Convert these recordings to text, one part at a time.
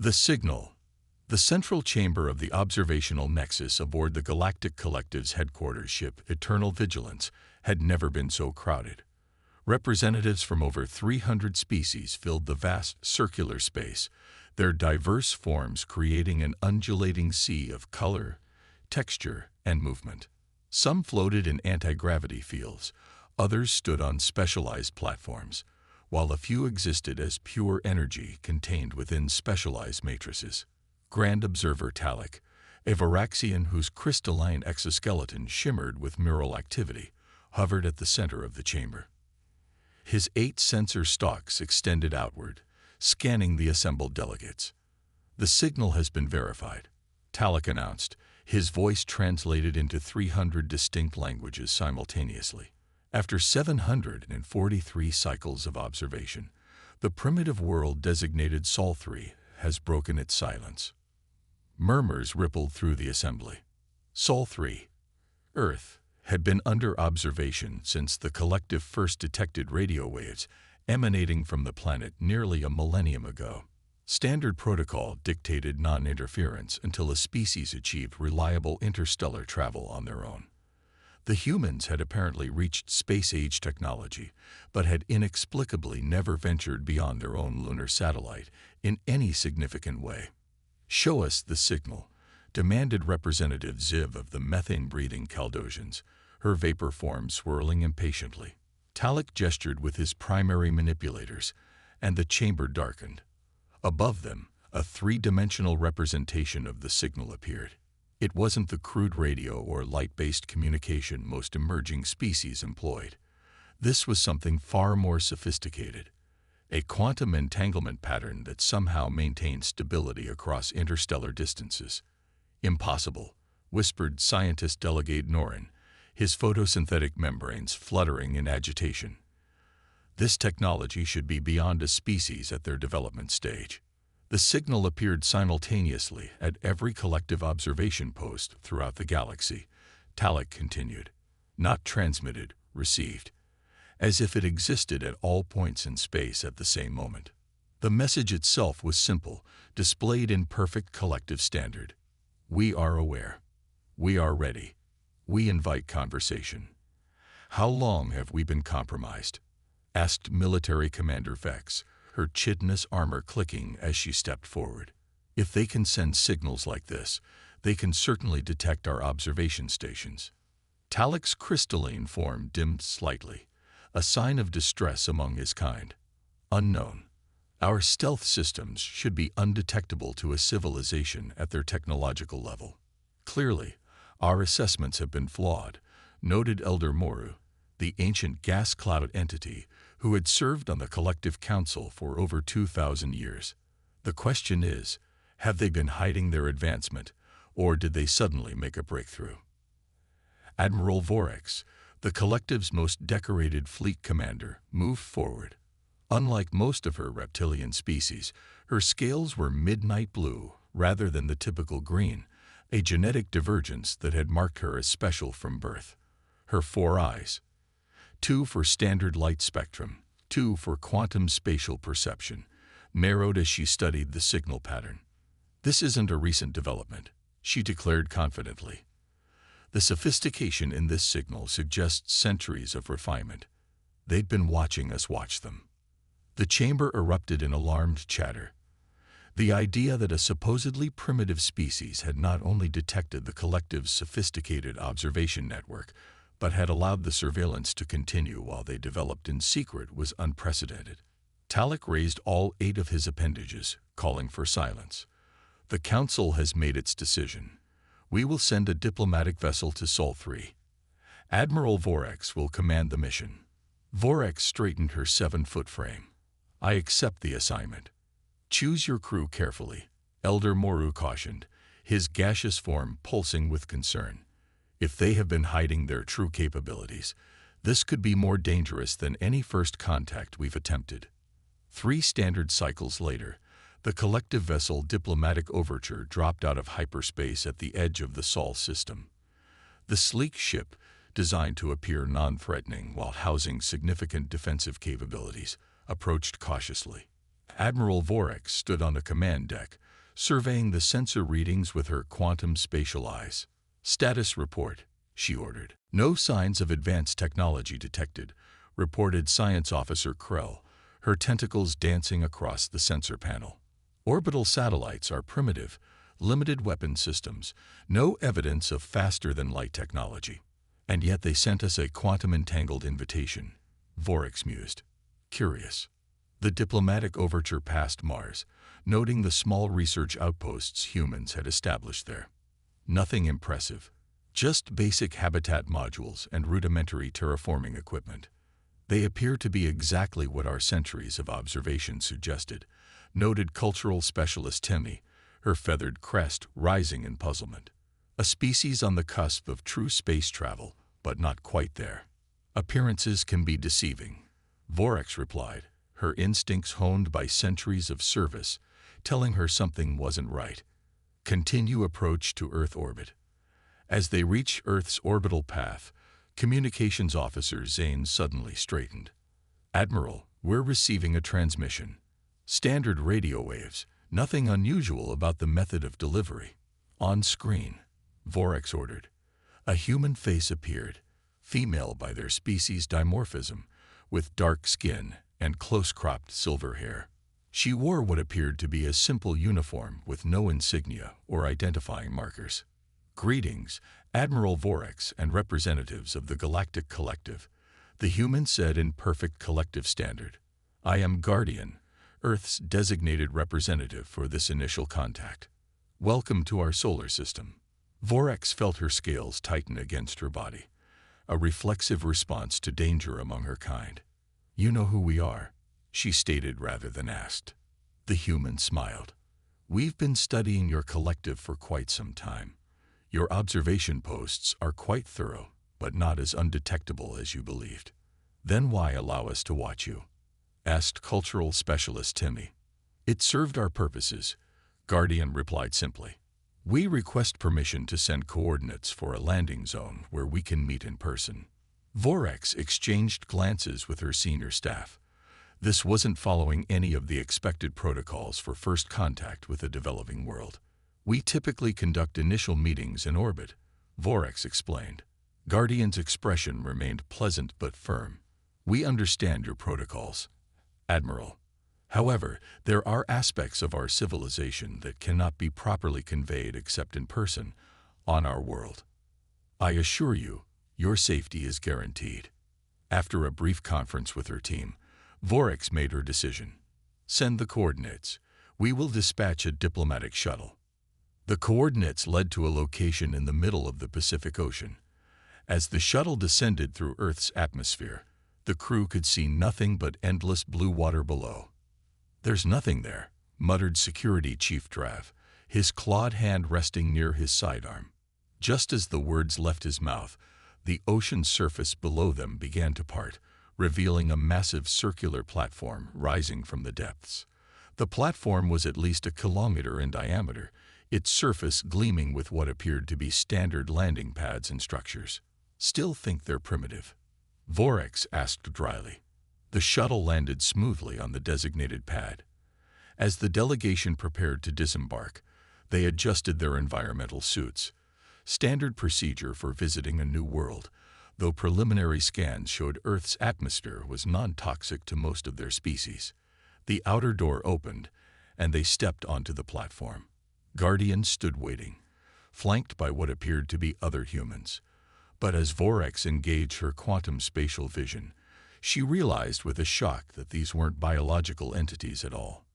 The signal. The central chamber of the observational nexus aboard the Galactic Collective's headquarters ship, Eternal Vigilance, had never been so crowded. Representatives from over 300 species filled the vast circular space, their diverse forms creating an undulating sea of color, texture, and movement. Some floated in anti-gravity fields, others stood on specialized platforms, while a few existed as pure energy contained within specialized matrices. Grand Observer Talik, a Varaxian whose crystalline exoskeleton shimmered with mural activity, hovered at the center of the chamber. His 8 sensor stalks extended outward, scanning the assembled delegates. "The signal has been verified," Talik announced, his voice translated into 300 distinct languages simultaneously. After 743 cycles of observation, the primitive world designated Sol 3 has broken its silence. Murmurs rippled through the assembly. Sol 3, Earth, had been under observation since the collective first detected radio waves emanating from the planet nearly a millennium ago. Standard protocol dictated non-interference until a species achieved reliable interstellar travel on their own. The humans had apparently reached space-age technology, but had inexplicably never ventured beyond their own lunar satellite in any significant way. "Show us the signal," demanded Representative Ziv of the methane-breathing Caldosians, her vapor form swirling impatiently. Talik gestured with his primary manipulators, and the chamber darkened. Above them, a 3-dimensional representation of the signal appeared. It wasn't the crude radio or light-based communication most emerging species employed. This was something far more sophisticated, a quantum entanglement pattern that somehow maintained stability across interstellar distances. "Impossible," whispered scientist delegate Norin, his photosynthetic membranes fluttering in agitation. "This technology should be beyond a species at their development stage." The signal appeared simultaneously at every collective observation post throughout the galaxy, Talik continued. "Not transmitted, received. As if it existed at all points in space at the same moment." The message itself was simple, displayed in perfect collective standard. "We are aware. We are ready. We invite conversation." "How long have we been compromised?" asked Military Commander Vex, her chitinous armor clicking as she stepped forward. "If they can send signals like this, they can certainly detect our observation stations." Talik's crystalline form dimmed slightly, a sign of distress among his kind. "Unknown. Our stealth systems should be undetectable to a civilization at their technological level. Clearly, our assessments have been flawed," noted Elder Moru, the ancient gas cloud entity who had served on the Collective Council for over 2,000 years. "The question is, have they been hiding their advancement, or did they suddenly make a breakthrough?" Admiral Vorex, the Collective's most decorated fleet commander, moved forward. Unlike most of her reptilian species, her scales were midnight blue rather than the typical green, a genetic divergence that had marked her as special from birth. Her 4 eyes, 2 for standard light spectrum, 2 for quantum spatial perception, narrowed as she studied the signal pattern. "This isn't a recent development," she declared confidently. "The sophistication in this signal suggests centuries of refinement. They'd been watching us watch them." The chamber erupted in alarmed chatter. The idea that a supposedly primitive species had not only detected the Collective's sophisticated observation network, but had allowed the surveillance to continue while they developed in secret was unprecedented. Talik raised all 8 of his appendages, calling for silence. "The Council has made its decision. We will send a diplomatic vessel to Sol 3. Admiral Vorex will command the mission." Vorex straightened her 7-foot frame. "I accept the assignment." "Choose your crew carefully," Elder Moru cautioned, his gaseous form pulsing with concern. "If they have been hiding their true capabilities, this could be more dangerous than any first contact we've attempted." 3 standard cycles later, the Collective vessel Diplomatic Overture dropped out of hyperspace at the edge of the Sol system. The sleek ship, designed to appear non-threatening while housing significant defensive capabilities, approached cautiously. Admiral Vorex stood on the command deck, surveying the sensor readings with her quantum spatial eyes. "Status report," she ordered. "No signs of advanced technology detected," reported Science Officer Krell, her tentacles dancing across the sensor panel. "Orbital satellites are primitive, limited weapon systems, no evidence of faster-than-light technology. And yet they sent us a quantum-entangled invitation," Vorex mused. Curious. The diplomatic overture passed Mars, noting the small research outposts humans had established there. Nothing impressive, just basic habitat modules and rudimentary terraforming equipment. "They appear to be exactly what our centuries of observation suggested," noted cultural specialist Timmy, her feathered crest rising in puzzlement. "A species on the cusp of true space travel, but not quite there." "Appearances can be deceiving," Vorex replied, her instincts honed by centuries of service, telling her something wasn't right. "Continue approach to Earth orbit." As they reached Earth's orbital path, Communications Officer Zane suddenly straightened. "Admiral, we're receiving a transmission. Standard radio waves, nothing unusual about the method of delivery." "On screen," Vorex ordered. A human face appeared, female by their species dimorphism, with dark skin and close-cropped silver hair. She wore what appeared to be a simple uniform with no insignia or identifying markers. "Greetings, Admiral Vorex and representatives of the Galactic Collective," the human said in perfect collective standard. "I am Guardian, Earth's designated representative for this initial contact. Welcome to our solar system." Vorex felt her scales tighten against her body, a reflexive response to danger among her kind. "You know who we are," she stated rather than asked. The human smiled. "We've been studying your collective for quite some time. Your observation posts are quite thorough, but not as undetectable as you believed." "Then why allow us to watch you?" asked cultural specialist Timmy. "It served our purposes," Guardian replied simply. "We request permission to send coordinates for a landing zone where we can meet in person." Vorex exchanged glances with her senior staff. This wasn't following any of the expected protocols for first contact with a developing world. "We typically conduct initial meetings in orbit," Vorex explained. Guardian's expression remained pleasant but firm. "We understand your protocols, Admiral. However, there are aspects of our civilization that cannot be properly conveyed except in person, on our world. I assure you, your safety is guaranteed." After a brief conference with her team, Vorex made her decision. "Send the coordinates. We will dispatch a diplomatic shuttle." The coordinates led to a location in the middle of the Pacific Ocean. As the shuttle descended through Earth's atmosphere, the crew could see nothing but endless blue water below. "There's nothing there," muttered Security Chief Drav, his clawed hand resting near his sidearm. Just as the words left his mouth, the ocean surface below them began to part, revealing a massive circular platform rising from the depths. The platform was at least a kilometer in diameter, its surface gleaming with what appeared to be standard landing pads and structures. "Still think they're primitive?" Vorex asked dryly. The shuttle landed smoothly on the designated pad. As the delegation prepared to disembark, they adjusted their environmental suits. Standard procedure for visiting a new world, though preliminary scans showed Earth's atmosphere was non-toxic to most of their species. The outer door opened, and they stepped onto the platform. Guardian stood waiting, flanked by what appeared to be other humans. But as Vorex engaged her quantum spatial vision, she realized with a shock that these weren't biological entities at all.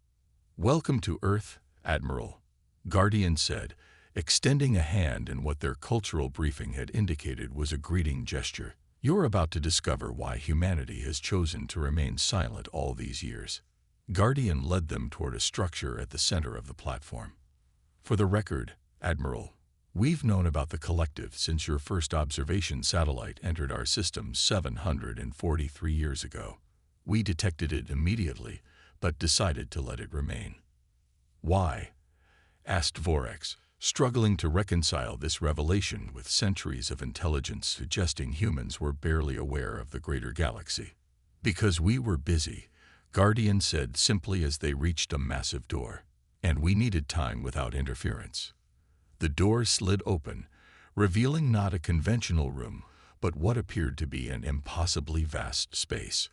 "Welcome to Earth, Admiral," Guardian said, extending a hand in what their cultural briefing had indicated was a greeting gesture. "You're about to discover why humanity has chosen to remain silent all these years." Guardian led them toward a structure at the center of the platform. "For the record, Admiral, we've known about the collective since your first observation satellite entered our system 743 years ago. We detected it immediately, but decided to let it remain." "Why?" asked Vorex, struggling to reconcile this revelation with centuries of intelligence suggesting humans were barely aware of the greater galaxy. "Because we were busy," Guardian said simply as they reached a massive door. And we needed time without interference. The door slid open, revealing not a conventional room, but what appeared to be an impossibly vast space,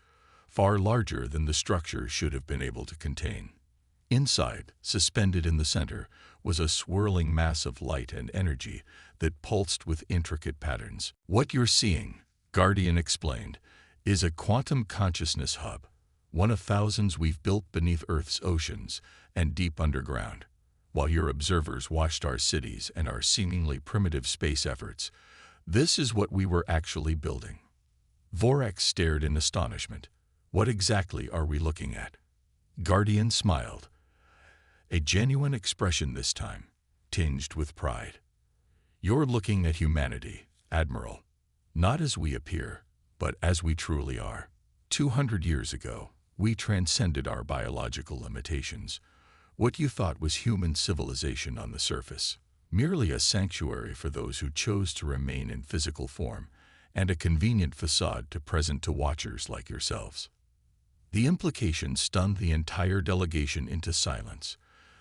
far larger than the structure should have been able to contain. Inside, suspended in the center, was a swirling mass of light and energy that pulsed with intricate patterns. What you're seeing, Guardian explained, is a quantum consciousness hub, one of thousands we've built beneath Earth's oceans and deep underground. While your observers watched our cities and our seemingly primitive space efforts, this is what we were actually building. Vorex stared in astonishment. What exactly are we looking at? Guardian smiled. A genuine expression this time, tinged with pride. You're looking at humanity, Admiral. Not as we appear, but as we truly are. 200 years ago, we transcended our biological limitations. What you thought was human civilization on the surface, merely a sanctuary for those who chose to remain in physical form, and a convenient facade to present to watchers like yourselves. The implication stunned the entire delegation into silence.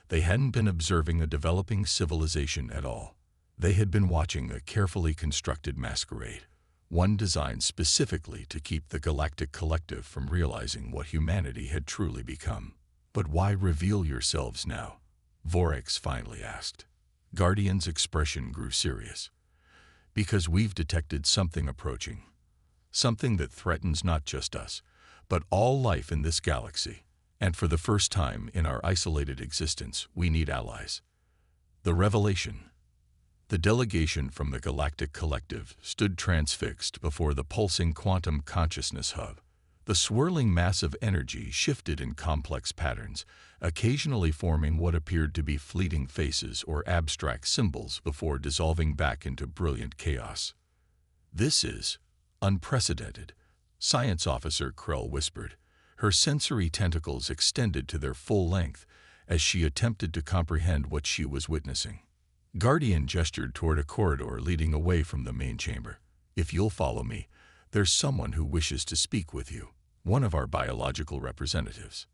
They hadn't been observing a developing civilization at all. They had been watching a carefully constructed masquerade, one designed specifically to keep the Galactic Collective from realizing what humanity had truly become. But why reveal yourselves now? Vorex finally asked. Guardian's expression grew serious. Because we've detected something approaching. Something that threatens not just us, but all life in this galaxy. And for the first time in our isolated existence, we need allies. The revelation. The delegation from the Galactic Collective stood transfixed before the pulsing quantum consciousness hub. The swirling mass of energy shifted in complex patterns, occasionally forming what appeared to be fleeting faces or abstract symbols before dissolving back into brilliant chaos. This is unprecedented, Science Officer Krell whispered, her sensory tentacles extended to their full length as she attempted to comprehend what she was witnessing. Guardian gestured toward a corridor leading away from the main chamber. If you'll follow me, there's someone who wishes to speak with you, one of our biological representatives.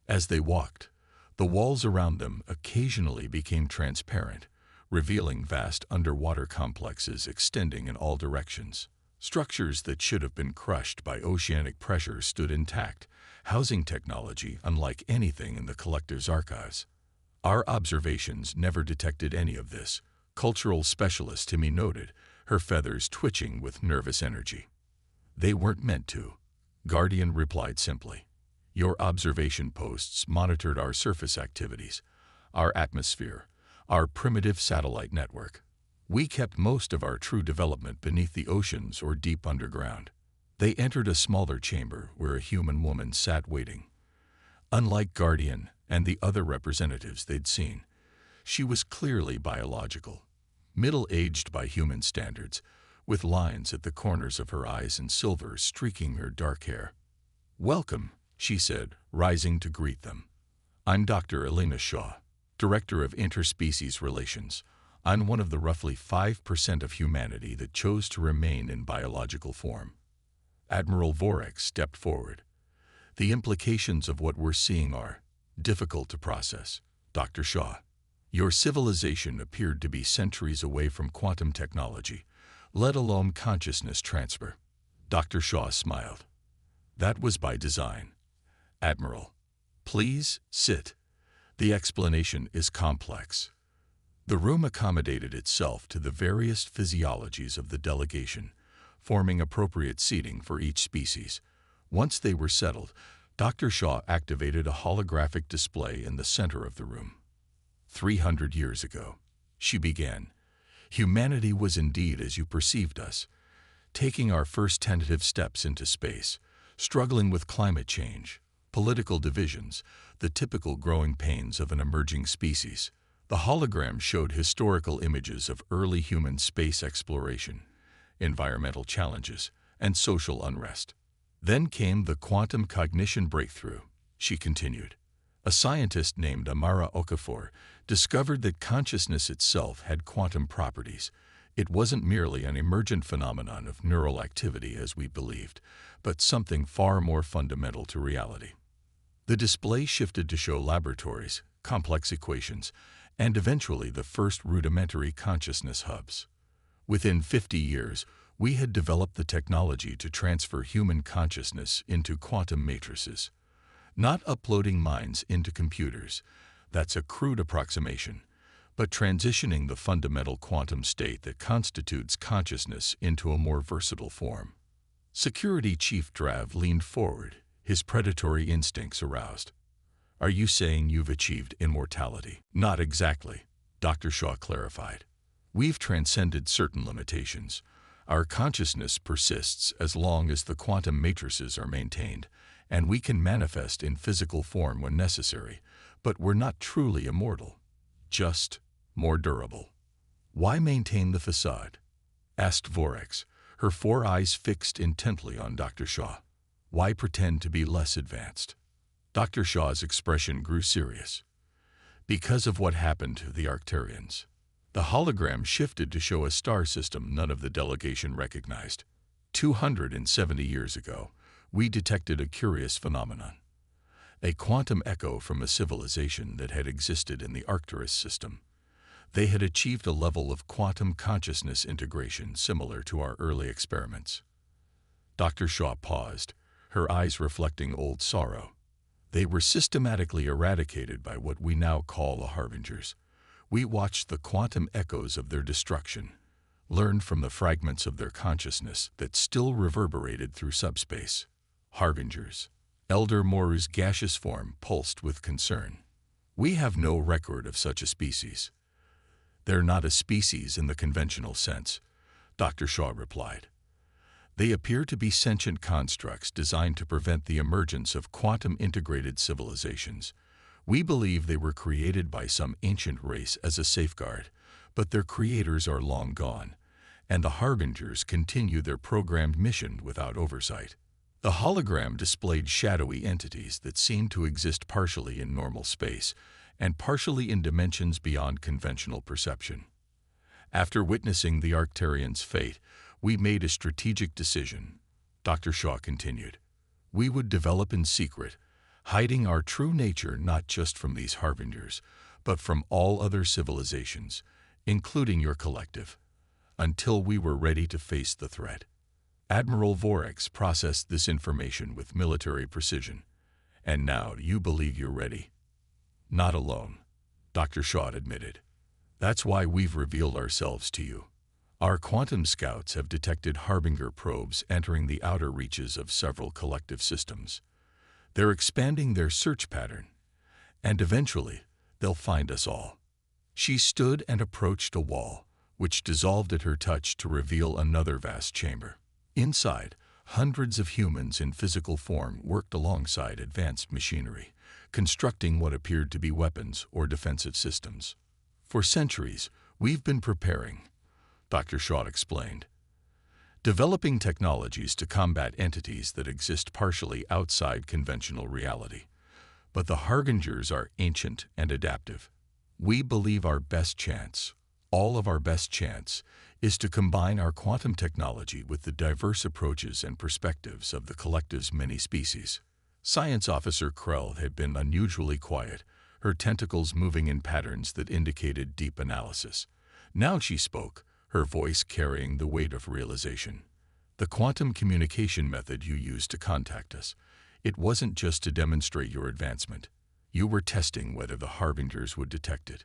As they walked, the walls around them occasionally became transparent, revealing vast underwater complexes extending in all directions. Structures that should have been crushed by oceanic pressure stood intact, housing technology unlike anything in the Collective's archives. Our observations never detected any of this, cultural specialist Timmy noted, her feathers twitching with nervous energy. They weren't meant to, Guardian replied simply. Your observation posts monitored our surface activities, our atmosphere, our primitive satellite network. We kept most of our true development beneath the oceans or deep underground. They entered a smaller chamber where a human woman sat waiting. Unlike Guardian and the other representatives they'd seen, she was clearly biological, middle-aged by human standards, with lines at the corners of her eyes and silver streaking her dark hair. Welcome, she said, rising to greet them. I'm Dr. Elena Shaw, Director of Interspecies Relations. I'm one of the roughly 5% of humanity that chose to remain in biological form. Admiral Vorex stepped forward. The implications of what we're seeing are difficult to process, Dr. Shaw. Your civilization appeared to be centuries away from quantum technology, let alone consciousness transfer. Dr. Shaw smiled. That was by design. Admiral, please sit. The explanation is complex. The room accommodated itself to the various physiologies of the delegation, forming appropriate seating for each species. Once they were settled, Dr. Shaw activated a holographic display in the center of the room. 300 years ago, she began, humanity was indeed as you perceived us, taking our first tentative steps into space, struggling with climate change, political divisions, the typical growing pains of an emerging species. The hologram showed historical images of early human space exploration, environmental challenges, and social unrest. Then came the quantum cognition breakthrough, she continued. A scientist named Amara Okafor discovered that consciousness itself had quantum properties. It wasn't merely an emergent phenomenon of neural activity as we believed, but something far more fundamental to reality. The display shifted to show laboratories, complex equations, and eventually the first rudimentary consciousness hubs. Within 50 years, we had developed the technology to transfer human consciousness into quantum matrices. Not uploading minds into computers, that's a crude approximation, but transitioning the fundamental quantum state that constitutes consciousness into a more versatile form. Security Chief Drav leaned forward, his predatory instincts aroused. "Are you saying you've achieved immortality?" "Not exactly," Dr. Shaw clarified. "We've transcended certain limitations. Our consciousness persists as long as the quantum matrices are maintained, and we can manifest in physical form when necessary, but we're not truly immortal, just more durable." "Why maintain the facade?" asked Vorex, her four eyes fixed intently on Dr. Shaw. "Why pretend to be less advanced?" Dr. Shaw's expression grew serious. "Because of what happened to the Arcturians." The hologram shifted to show a star system none of the delegation recognized. 270 years ago, we detected a curious phenomenon. A quantum echo from a civilization that had existed in the Arcturus system. They had achieved a level of quantum consciousness integration similar to our early experiments. Dr. Shaw paused, her eyes reflecting old sorrow. They were systematically eradicated by what we now call the Harbingers. We watched the quantum echoes of their destruction, learned from the fragments of their consciousness that still reverberated through subspace. Harbingers. Elder Moru's gaseous form pulsed with concern. "We have no record of such a species." "They're not a species in the conventional sense," Dr. Shaw replied. "They appear to be sentient constructs designed to prevent the emergence of quantum-integrated civilizations. We believe they were created by some ancient race as a safeguard, but their creators are long gone, and the Harbingers continue their programmed mission without oversight." The hologram displayed shadowy entities that seemed to exist partially in normal space and partially in dimensions beyond conventional perception. "After witnessing the Arcturians' fate, we made a strategic decision," Dr. Shaw continued. "We would develop in secret, hiding our true nature not just from these Harbingers, but from all other civilizations, including your collective, until we were ready to face the threat." Admiral Vorex processed this information with military precision. "And now, do you believe you're ready?" "Not alone," Dr. Shaw admitted. "That's why we've revealed ourselves to you. Our quantum scouts have detected Harbinger probes entering the outer reaches of several collective systems. They're expanding their search pattern, and eventually, they'll find us all." She stood and approached a wall, which dissolved at her touch to reveal another vast chamber. Inside, hundreds of humans in physical form worked alongside advanced machinery, constructing what appeared to be weapons or defensive systems. "For centuries, we've been preparing," Dr. Shaw explained, "developing technologies to combat entities that exist partially outside conventional reality. But the Harbingers are ancient and adaptive. We believe our best chance, all of our best chance, is to combine our quantum technology with the diverse approaches and perspectives of the collective's many species." Science Officer Krell had been unusually quiet, her tentacles moving in patterns that indicated deep analysis. Now she spoke, her voice carrying the weight of realization. "The quantum communication method you used to contact us, it wasn't just to demonstrate your advancement. You were testing whether the Harbingers would detect it."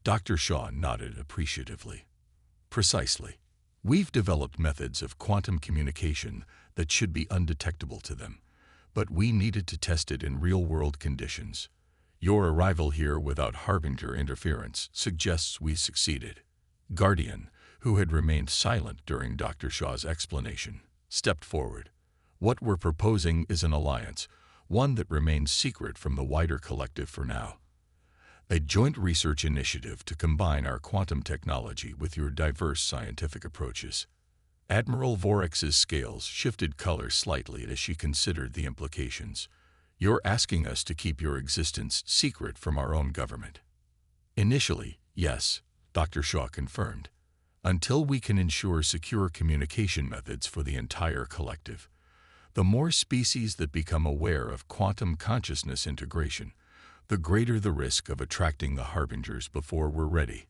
Dr. Shaw nodded appreciatively. "Precisely. We've developed methods of quantum communication that should be undetectable to them, but we needed to test it in real-world conditions. Your arrival here without Harbinger interference suggests we succeeded." Guardian, who had remained silent during Dr. Shaw's explanation, stepped forward. "What we're proposing is an alliance, one that remains secret from the wider collective for now. A joint research initiative to combine our quantum technology with your diverse scientific approaches." Admiral Vorex's scales shifted color slightly as she considered the implications. "You're asking us to keep your existence secret from our own government?" "Initially, yes," Dr. Shaw confirmed, "until we can ensure secure communication methods for the entire collective. The more species that become aware of quantum consciousness integration, the greater the risk of attracting the harbingers before we're ready.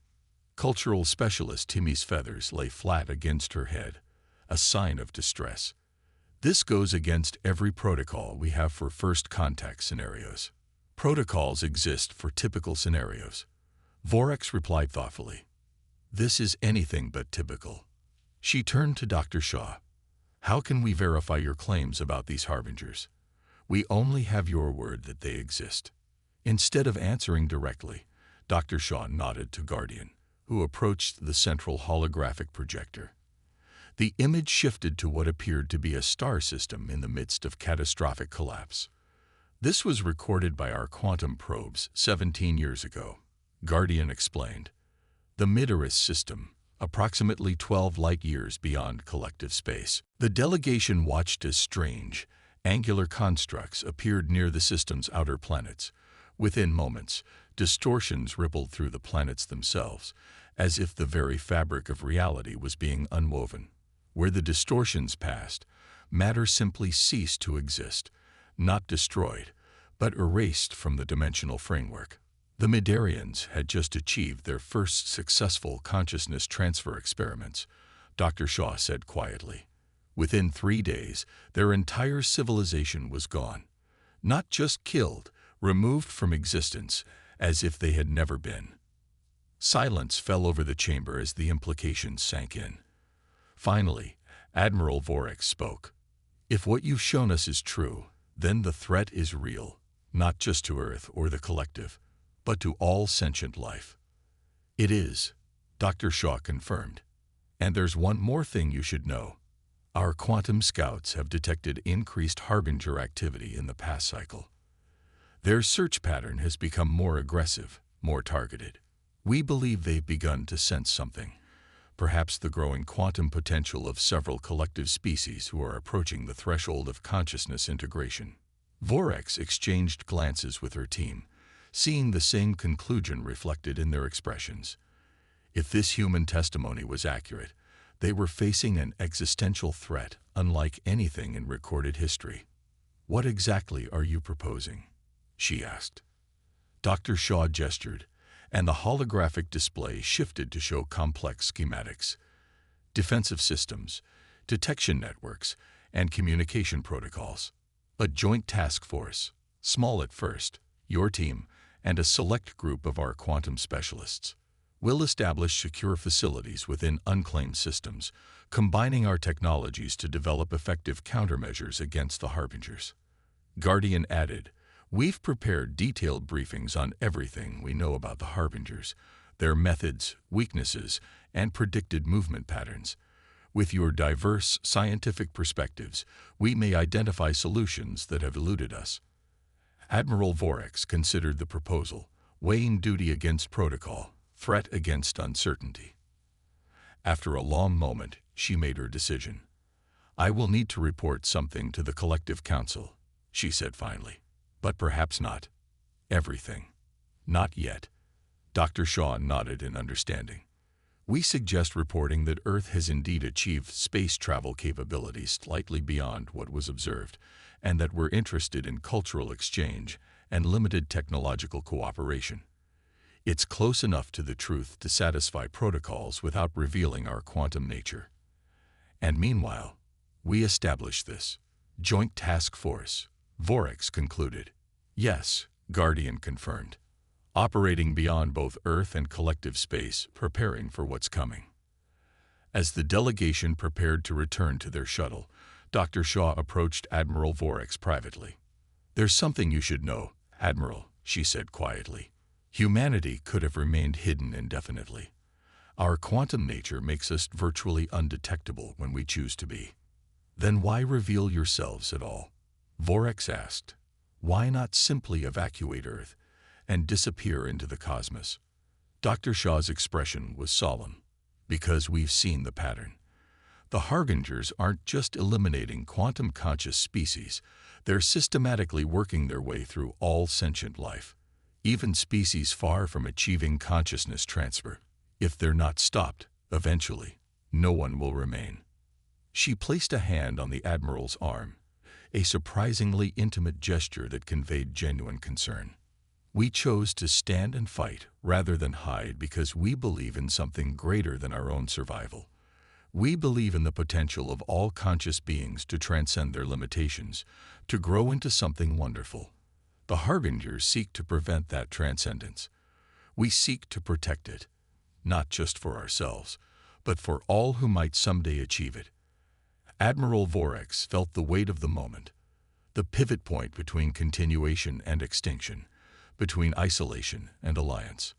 Cultural specialist Timmy's feathers lay flat against her head, a sign of distress. This goes against every protocol we have for first contact scenarios. Protocols exist for typical scenarios. Vorex replied thoughtfully. This is anything but typical. She turned to Dr. Shaw. How can we verify your claims about these harbingers? We only have your word that they exist. Instead of answering directly, Dr. Shaw nodded to Guardian, who approached the central holographic projector. The image shifted to what appeared to be a star system in the midst of catastrophic collapse. This was recorded by our quantum probes 17 years ago, Guardian explained. The Midaris system, approximately 12 light-years beyond collective space. The delegation watched as strange, angular constructs appeared near the system's outer planets. Within moments, distortions rippled through the planets themselves, as if the very fabric of reality was being unwoven. Where the distortions passed, matter simply ceased to exist, not destroyed, but erased from the dimensional framework. The Midarians had just achieved their first successful consciousness transfer experiments, Dr. Shaw said quietly. Within 3 days, their entire civilization was gone. Not just killed, removed from existence, as if they had never been. Silence fell over the chamber as the implications sank in. Finally, Admiral Vorex spoke. If what you've shown us is true, then the threat is real, not just to Earth or the collective, but to all sentient life. It is, Dr. Shaw confirmed. And there's one more thing you should know. Our quantum scouts have detected increased harbinger activity in the past cycle. Their search pattern has become more aggressive, more targeted. We believe they've begun to sense something, perhaps the growing quantum potential of several collective species who are approaching the threshold of consciousness integration. Vorex exchanged glances with her team, seeing the same conclusion reflected in their expressions. If this human testimony was accurate, they were facing an existential threat unlike anything in recorded history. What exactly are you proposing? She asked. Dr. Shaw gestured, and the holographic display shifted to show complex schematics, defensive systems, detection networks, and communication protocols. A joint task force, small at first, your team, and a select group of our quantum specialists, will establish secure facilities within unclaimed systems, combining our technologies to develop effective countermeasures against the harbingers. Guardian added, we've prepared detailed briefings on everything we know about the harbingers, their methods, weaknesses, and predicted movement patterns. With your diverse scientific perspectives, we may identify solutions that have eluded us. Admiral Vorex considered the proposal, weighing duty against protocol, threat against uncertainty. After a long moment, she made her decision. I will need to report something to the Galactic Council, she said finally. But perhaps not everything. Not yet. Dr. Shaw nodded in understanding. We suggest reporting that Earth has indeed achieved space travel capabilities slightly beyond what was observed, and that we're interested in cultural exchange and limited technological cooperation. It's close enough to the truth to satisfy protocols without revealing our quantum nature. And meanwhile, we establish this joint task force, Vorex concluded. Yes, Guardian confirmed. Operating beyond both Earth and collective space, preparing for what's coming. As the delegation prepared to return to their shuttle, Dr. Shaw approached Admiral Vorex privately. There's something you should know, Admiral, she said quietly. Humanity could have remained hidden indefinitely. Our quantum nature makes us virtually undetectable when we choose to be. Then why reveal yourselves at all? Vorex asked. Why not simply evacuate Earth and disappear into the cosmos? Dr. Shaw's expression was solemn. Because we've seen the pattern. The harbingers aren't just eliminating quantum-conscious species, they're systematically working their way through all sentient life, even species far from achieving consciousness transfer. If they're not stopped, eventually, no one will remain. She placed a hand on the Admiral's arm. a surprisingly intimate gesture that conveyed genuine concern. We chose to stand and fight rather than hide because we believe in something greater than our own survival. We believe in the potential of all conscious beings to transcend their limitations, to grow into something wonderful. The Harbingers seek to prevent that transcendence. We seek to protect it, not just for ourselves, but for all who might someday achieve it. Admiral Vorex felt the weight of the moment, the pivot point between continuation and extinction, between isolation and alliance.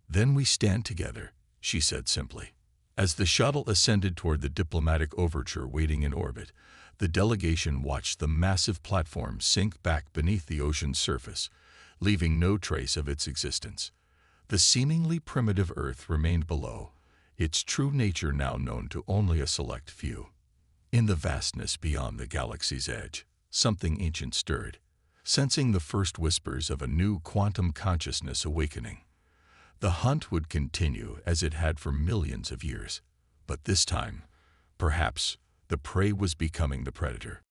"Then we stand together," she said simply. As the shuttle ascended toward the diplomatic overture waiting in orbit, the delegation watched the massive platform sink back beneath the ocean's surface, leaving no trace of its existence. The seemingly primitive Earth remained below, its true nature now known to only a select few. In the vastness beyond the galaxy's edge, something ancient stirred, sensing the first whispers of a new quantum consciousness awakening. The hunt would continue as it had for millions of years, but this time, perhaps, the prey was becoming the predator.